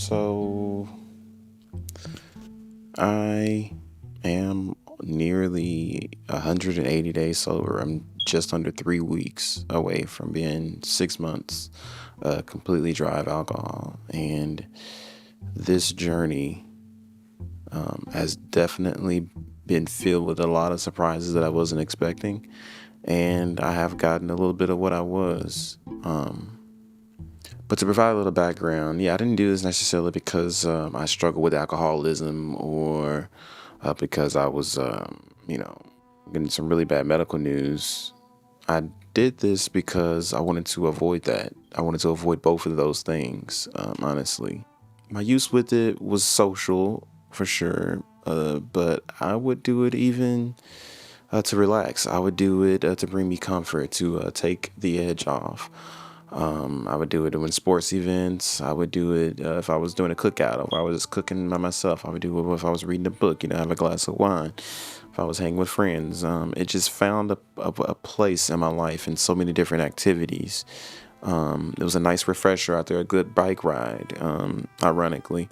So I am nearly 180 days sober. I'm just under 3 weeks away from being 6 months completely dry of alcohol. And this journey has definitely been filled with a lot of surprises that I wasn't expecting. And I have gotten a little bit of what I was. But to provide a little background, yeah, I didn't do this necessarily because I struggle with alcoholism or because I was, getting some really bad medical news. I did this because I wanted to avoid that. I wanted to avoid both of those things, honestly. My use with it was social, for sure, but I would do it even to relax. I would do it to bring me comfort, to take the edge off. I would do it when sports events. I would do it if I was doing a cookout, if I was just cooking by myself. I would do it if I was reading a book, have a glass of wine. If I was hanging with friends, it just found a place in my life in so many different activities. It was a nice refresher out there, a good bike ride, ironically.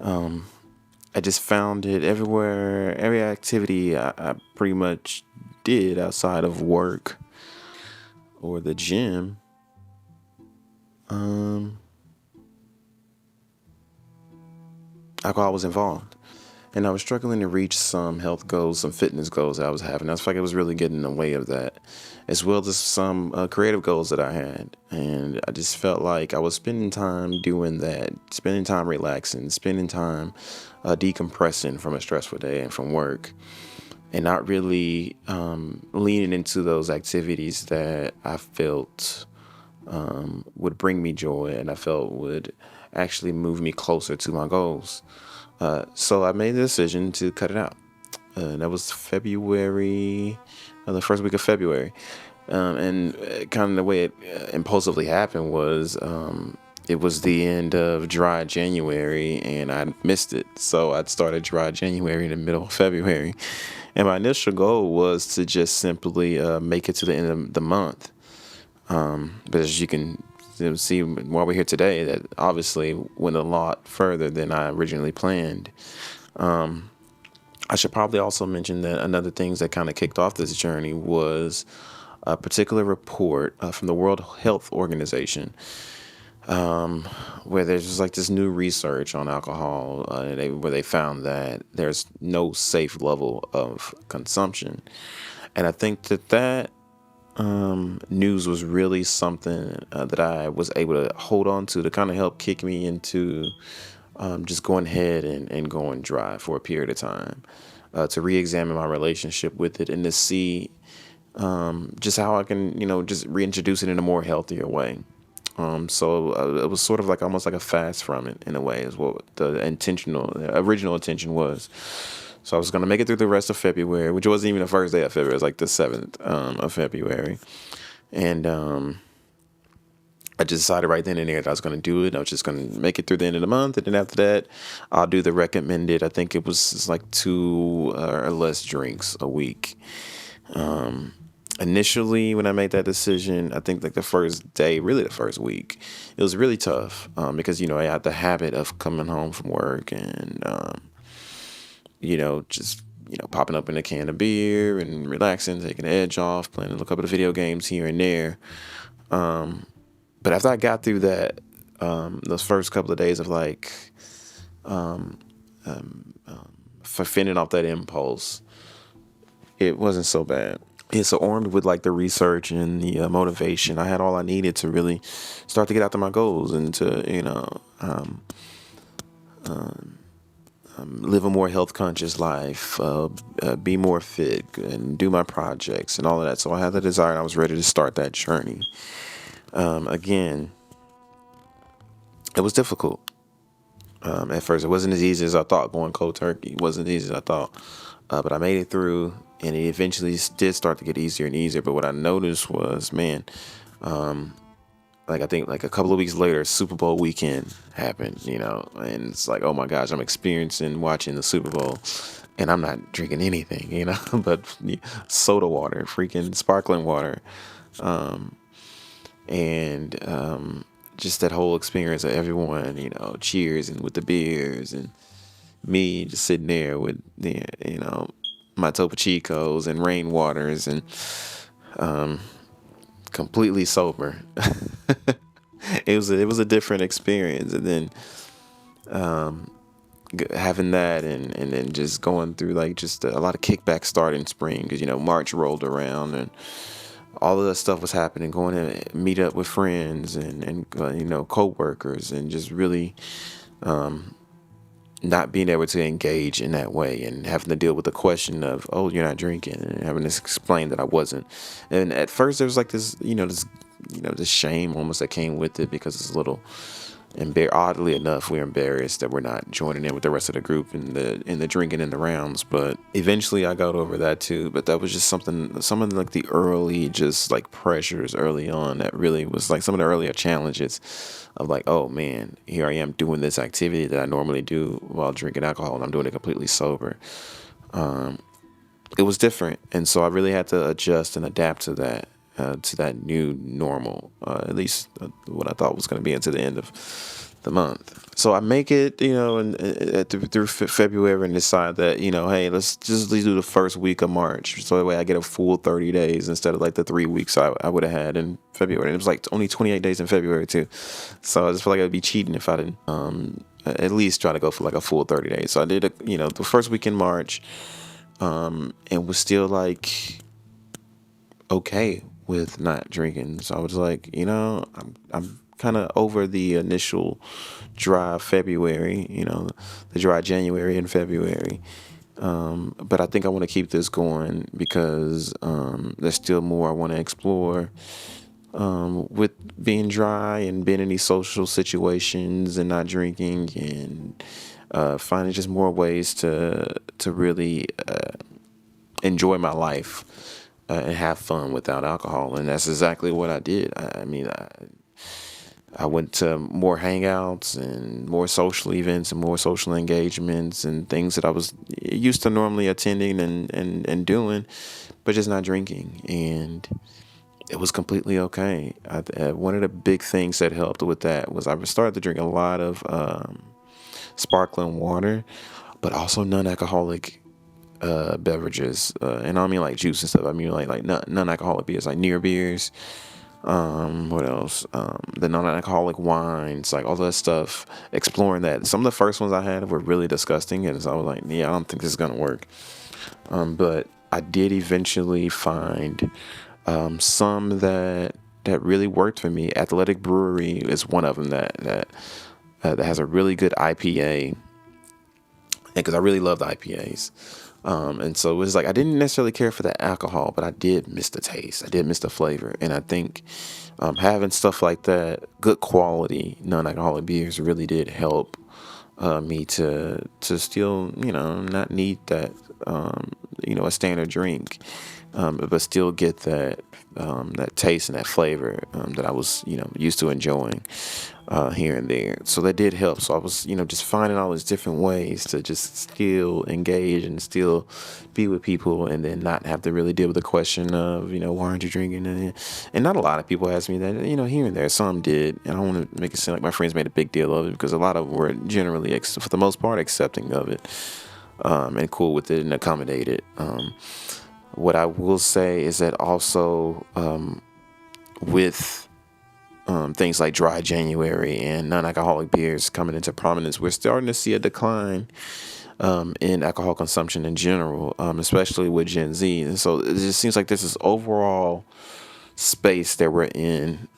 I just found it everywhere, every activity I pretty much did outside of work or the gym. Um, Alcohol was involved. And I was struggling to reach some health goals, some fitness goals that I was having. I felt like it was really getting in the way of that, as well as some creative goals that I had. And I just felt like I was spending time doing that, spending time relaxing, spending time decompressing from a stressful day and from work, and not really leaning into those activities that I felt would bring me joy and I felt would actually move me closer to my goals. So I made the decision to cut it out. That was February, the first week of February. And kind of the way it impulsively happened was it was the end of dry January and I missed it. So I'd started dry January in the middle of February. And my initial goal was to just simply make it to the end of the month. But as you can see while we're here today, that obviously went a lot further than I originally planned. I should probably also mention that another things that kind of kicked off this journey was a particular report from the World Health Organization, where there's just like this new research on alcohol, where they found that there's no safe level of consumption. And I think that news was really something that I was able to hold on to kind of help kick me into just going ahead and going dry for a period of time, to re-examine my relationship with it and to see just how I can, just reintroduce it in a more healthier way. So it was sort of like almost like a fast from it in a way is what the original intention was. So I was going to make it through the rest of February, which wasn't even the first day of February. It was like the 7th of February. And I just decided right then and there that I was going to do it. I was just going to make it through the end of the month. And then after that, I'll do the recommended. I think it was just like 2 or less drinks a week. Initially, when I made that decision, I think like the first day, really the first week, it was really tough because, I had the habit of coming home from work and just, popping up in a can of beer and relaxing, taking the edge off, playing a couple of video games here and there. But after I got through that, those first couple of days of like, for fending off that impulse, it wasn't so bad. Yeah, so armed with like the research and the motivation, I had all I needed to really start to get after my goals and to, live a more health conscious life, be more fit and do my projects and all of that. So I had the desire and I was ready to start that journey. Again, it was difficult. At first, it wasn't as easy as I thought going cold turkey. It wasn't as easy as I thought. But I made it through and it eventually did start to get easier and easier. But what I noticed was, man, like I think like a couple of weeks later, Super Bowl weekend happened, and it's like, oh my gosh, I'm experiencing watching the Super Bowl and I'm not drinking anything, but soda water, freaking sparkling water. And just that whole experience of everyone, cheers and with the beers and me just sitting there with my Topo Chicos and rainwaters and completely sober. It was a different experience, and then having that and then just going through like just a lot of kickback start in spring because March rolled around and all of that stuff was happening, going to meet up with friends and co-workers and just really not being able to engage in that way and having to deal with the question of, oh, you're not drinking, and having to explain that I wasn't. And at first there was like this shame almost that came with it because it's a little oddly enough, we're embarrassed that we're not joining in with the rest of the group in the drinking in the rounds. But eventually I got over that too. But that was just some of like the early just like pressures early on that really was like some of the earlier challenges of like, oh man, here I am doing this activity that I normally do while drinking alcohol, and I'm doing it completely sober. It was different, and so I really had to adjust and adapt to that new normal, at least what I thought was going to be until the end of the month. So I make it, through February and decide that, hey, let's just do the first week of March. So that way I get a full 30 days instead of like the 3 weeks I would have had in February. And it was like only 28 days in February too. So I just feel like I'd be cheating if I didn't at least try to go for like a full 30 days. So I did, the first week in March and was still like okay with not drinking. So I was like, I'm kind of over the initial dry February, the dry January and February. But I think I want to keep this going because there's still more I want to explore with being dry and being in these social situations and not drinking and finding just more ways to really enjoy my life and have fun without alcohol. And that's exactly what I did. I went to more hangouts and more social events and more social engagements and things that I was used to normally attending and doing, but just not drinking. And it was completely okay. One of the big things that helped with that was I started to drink a lot of sparkling water, but also non-alcoholic beverages, and I don't mean like juice and stuff. I mean like non-alcoholic beers, like near beers. What else? The non-alcoholic wines, like all that stuff. Exploring that. Some of the first ones I had were really disgusting, and so I was like, yeah, I don't think this is gonna work. But I did eventually find some that really worked for me. Athletic Brewery is one of them that has a really good IPA, because I really love the IPAs. And so it was like I didn't necessarily care for the alcohol, but I did miss the taste. I did miss the flavor. And I think having stuff like that, good quality non-alcoholic beers, really did help me to still, not need that, a standard drink, but still get that taste and that flavor that I was, used to enjoying here and there. So that did help. So I was, just finding all these different ways to just still engage and still be with people, and then not have to really deal with the question of, why aren't you drinking? And not a lot of people asked me that, here and there. Some did. And I don't want to make it seem like my friends made a big deal of it, because a lot of them were generally, for the most part, accepting of it and cool with it and accommodated. What I will say is that also with things like dry January and non-alcoholic beers coming into prominence, we're starting to see a decline in alcohol consumption in general, especially with Gen Z. And so it just seems like there's this overall space that we're in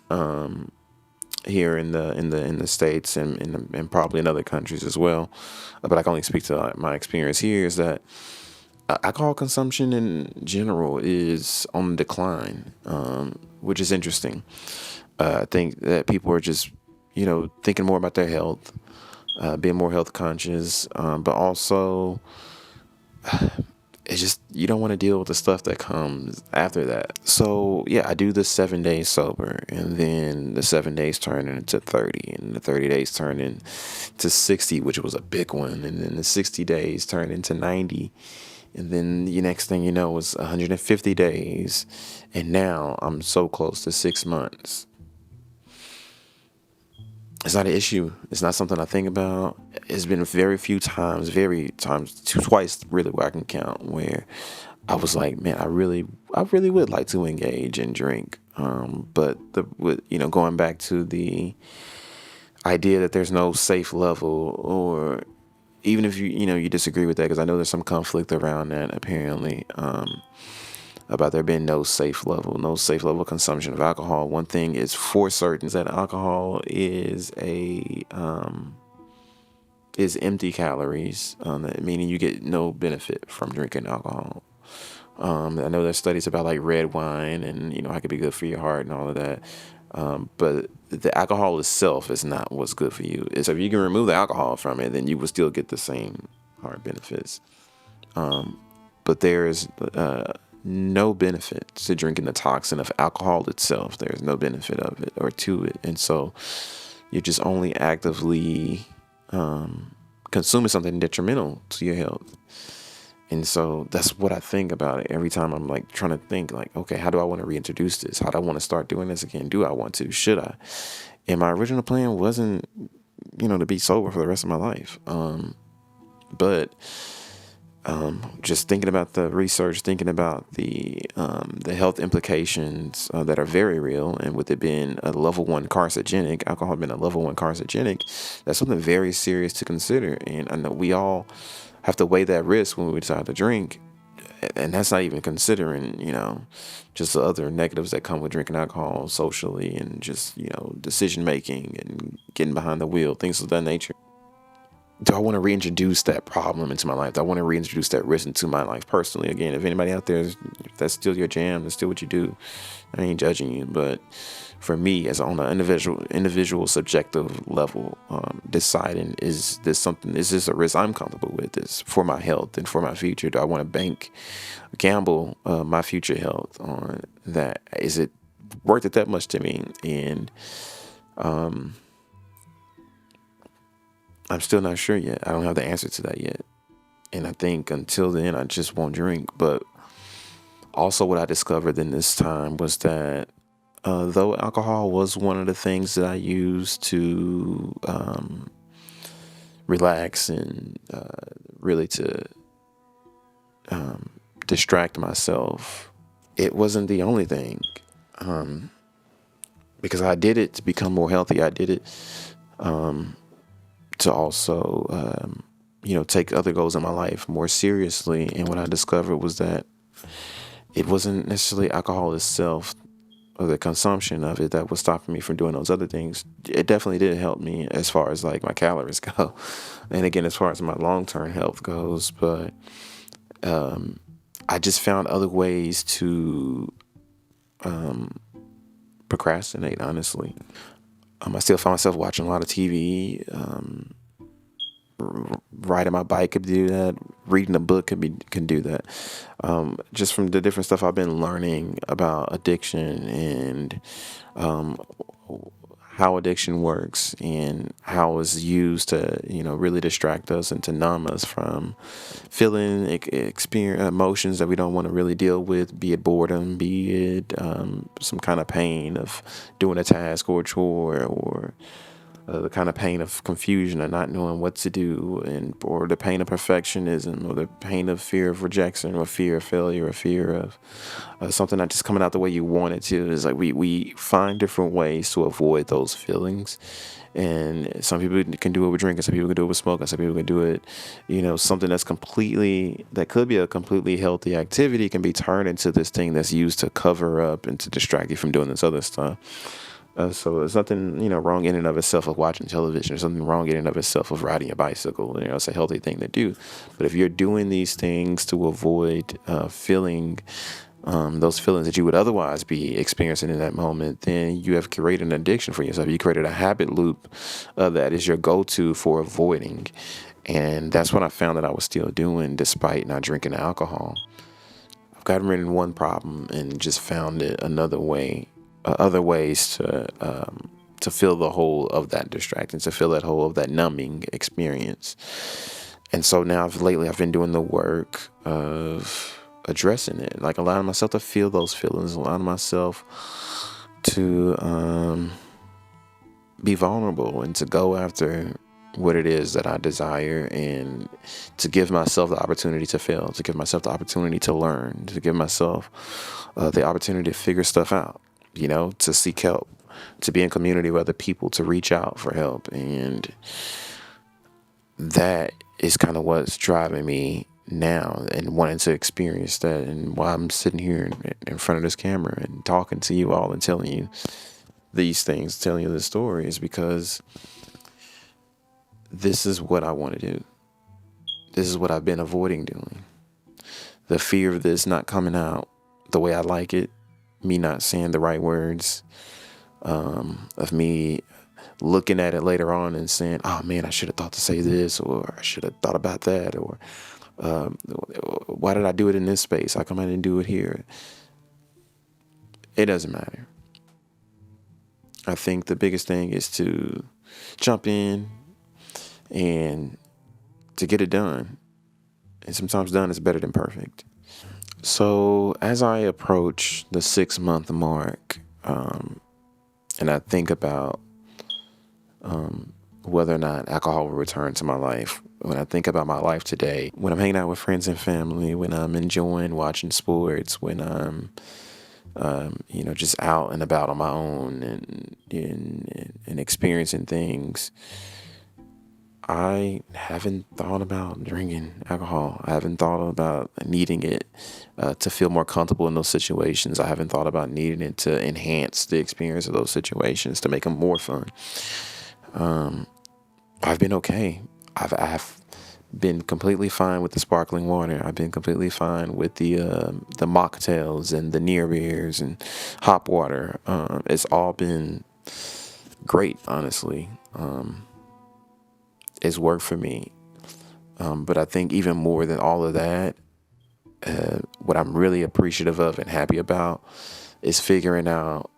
here in the States and probably in other countries as well. But I can only speak to my experience here, is that alcohol consumption in general is on the decline, which is interesting. I think that people are just, thinking more about their health, being more health conscious, but also it's just, you don't want to deal with the stuff that comes after that. So yeah, I do the 7 days sober, and then the 7 days turn into 30, and the 30 days turn into 60, which was a big one. And then the 60 days turn into 90. And then the next thing you know was 150 days. And now I'm so close to 6 months. It's not an issue. It's not something I think about. It's been very times, twice really where I can count where I was like, man, I really would like to engage and drink. But going back to the idea that there's no safe level, or even if you disagree with that, because I know there's some conflict around that apparently, about there being no safe level consumption of alcohol. One thing is for certain is that alcohol is empty calories, meaning you get no benefit from drinking alcohol. I know there's studies about like red wine and how it could be good for your heart and all of that. But the alcohol itself is not what's good for you. So if you can remove the alcohol from it, then you will still get the same heart benefits. But there is no benefit to drinking the toxin of alcohol itself. There's no benefit of it or to it. And so you're just only actively consuming something detrimental to your health. And so that's what I think about it every time I'm like trying to think like, okay, how do I want to reintroduce this? How do I want to start doing this again? Do I want to? Should I? And my original plan wasn't, to be sober for the rest of my life. But just thinking about the research, thinking about the health implications that are very real, and with it being a level 1 carcinogenic, alcohol being a level 1 carcinogenic, that's something very serious to consider. And I know we all have to weigh that risk when we decide to drink, and that's not even considering just the other negatives that come with drinking alcohol socially, and just decision making and getting behind the wheel, things of that nature. Do I want to reintroduce that problem into my life? Do I want to reintroduce that risk into my life personally? Again, if anybody out there, if that's still your jam, that's still what you do, I ain't judging you. But for me, as on an individual subjective level, deciding, is this a risk I'm comfortable with? Is for my health and for my future? Do I want to gamble my future health on that? Is it worth it that much to me? And I'm still not sure yet. I don't have the answer to that yet. And I think until then, I just won't drink. But also what I discovered in this time was that though alcohol was one of the things that I used to relax and really to distract myself, it wasn't the only thing. Because I did it to become more healthy. I did it to also, take other goals in my life more seriously. And what I discovered was that it wasn't necessarily alcohol itself or the consumption of it that was stopping me from doing those other things. It definitely did help me as far as like my calories go. And again, as far as my long-term health goes, but I just found other ways to procrastinate, honestly. I still find myself watching a lot of TV. Riding my bike could do that. Reading a book can do that. Just from the different stuff I've been learning about addiction and how addiction works and how it's used to really distract us and to numb us from feeling experience emotions that we don't want to really deal with, be it boredom, be it some kind of pain of doing a task or a chore, or the kind of pain of confusion and not knowing what to do, or the pain of perfectionism, or the pain of fear of rejection, or fear of failure, or fear of something not just coming out the way you want it to. Is like we find different ways to avoid those feelings. And some people can do it with drinking, some people can do it with smoking, some people can do it, something that could be a completely healthy activity can be turned into this thing that's used to cover up and to distract you from doing this other stuff. So there's nothing, wrong in and of itself of watching television. There's something wrong in and of itself of riding a bicycle. It's a healthy thing to do. But if you're doing these things to avoid feeling those feelings that you would otherwise be experiencing in that moment, then you have created an addiction for yourself. You created a habit loop that is your go-to for avoiding. And that's what I found that I was still doing despite not drinking alcohol. I've gotten rid of one problem and just found it other ways to fill the hole of that distraction, to fill that hole of that numbing experience. And so now lately I've been doing the work of addressing it, like allowing myself to feel those feelings, allowing myself to be vulnerable and to go after what it is that I desire, and to give myself the opportunity to fail, to give myself the opportunity to learn, to give myself the opportunity to figure stuff out, to seek help, to be in community with other people, to reach out for help. And that is kind of what's driving me now and wanting to experience that. And why I'm sitting here in front of this camera and talking to you all and telling you these things, telling you this story, is because this is what I want to do. This is what I've been avoiding doing. The fear of this not coming out the way I like it, me not saying the right words, of me looking at it later on and saying, oh man, I should have thought to say this, or I should have thought about that, or why did I do it in this space? How come I didn't do it here? It doesn't matter. I think the biggest thing is to jump in and to get it done. And sometimes done is better than perfect. So as I approach the 6-month mark, and I think about whether or not alcohol will return to my life, when I think about my life today, when I'm hanging out with friends and family, when I'm enjoying watching sports, when I'm just out and about on my own and experiencing things, I haven't thought about drinking alcohol. I haven't thought about needing it to feel more comfortable in those situations. I haven't thought about needing it to enhance the experience of those situations, to make them more fun. I've been okay. I've been completely fine with the sparkling water. I've been completely fine with the mocktails and the near beers and hop water. It's all been great, honestly. It's worked for me. But I think even more than all of that, what I'm really appreciative of and happy about is figuring out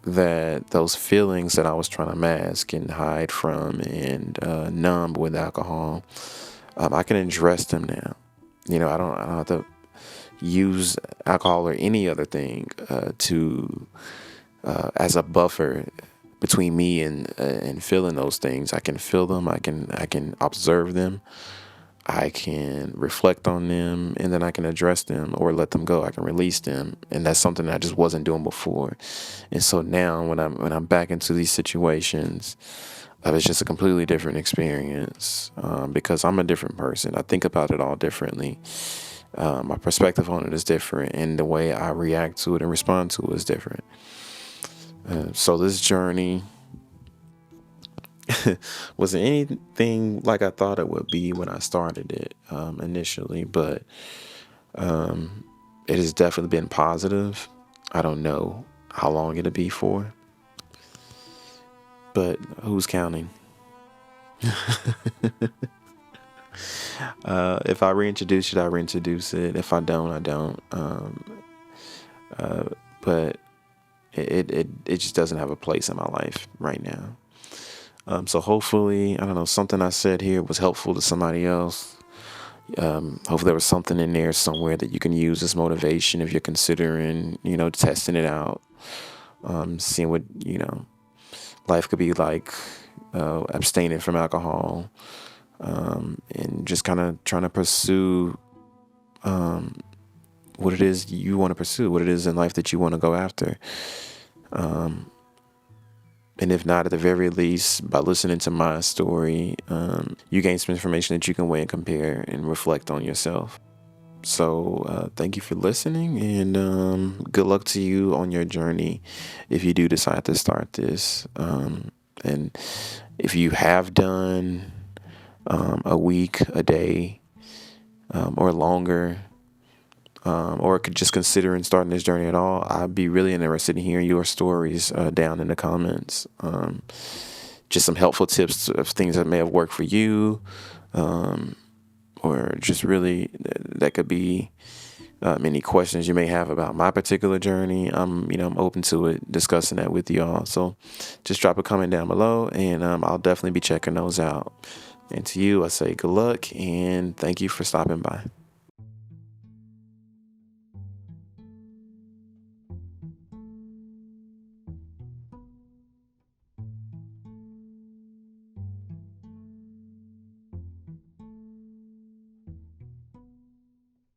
that those feelings that I was trying to mask and hide from and numb with alcohol, I can address them now. I don't have to use alcohol or any other thing to as a buffer between me and feeling those things. I can feel them. I can observe them. I can reflect on them, and then I can address them or let them go. I can release them, and that's something that I just wasn't doing before. And so now, when I'm back into these situations, it's just a completely different experience because I'm a different person. I think about it all differently. My perspective on it is different, and the way I react to it and respond to it is different. So this journey wasn't anything like I thought it would be when I started it initially, but it has definitely been positive. I don't know how long it'll be for, but who's counting? If I reintroduce it, I reintroduce it. If I don't, I don't. But it just doesn't have a place in my life right now. So hopefully, I don't know, something I said here was helpful to somebody else. Hopefully there was something in there somewhere that you can use as motivation if you're considering, testing it out, seeing what, life could be like, abstaining from alcohol, and just kind of trying to pursue what it is you want to pursue, what it is in life that you want to go after. And if not, at the very least, by listening to my story, you gain some information that you can weigh and compare and reflect on yourself. So thank you for listening, and good luck to you on your journey if you do decide to start this. And if you have done a week, a day, or longer, or could just considering starting this journey at all, I'd be really interested in hearing your stories down in the comments. Just some helpful tips of things that may have worked for you, or just really that could be any questions you may have about my particular journey. I'm open to it, discussing that with y'all. So just drop a comment down below, and I'll definitely be checking those out. And to you, I say good luck and thank you for stopping by.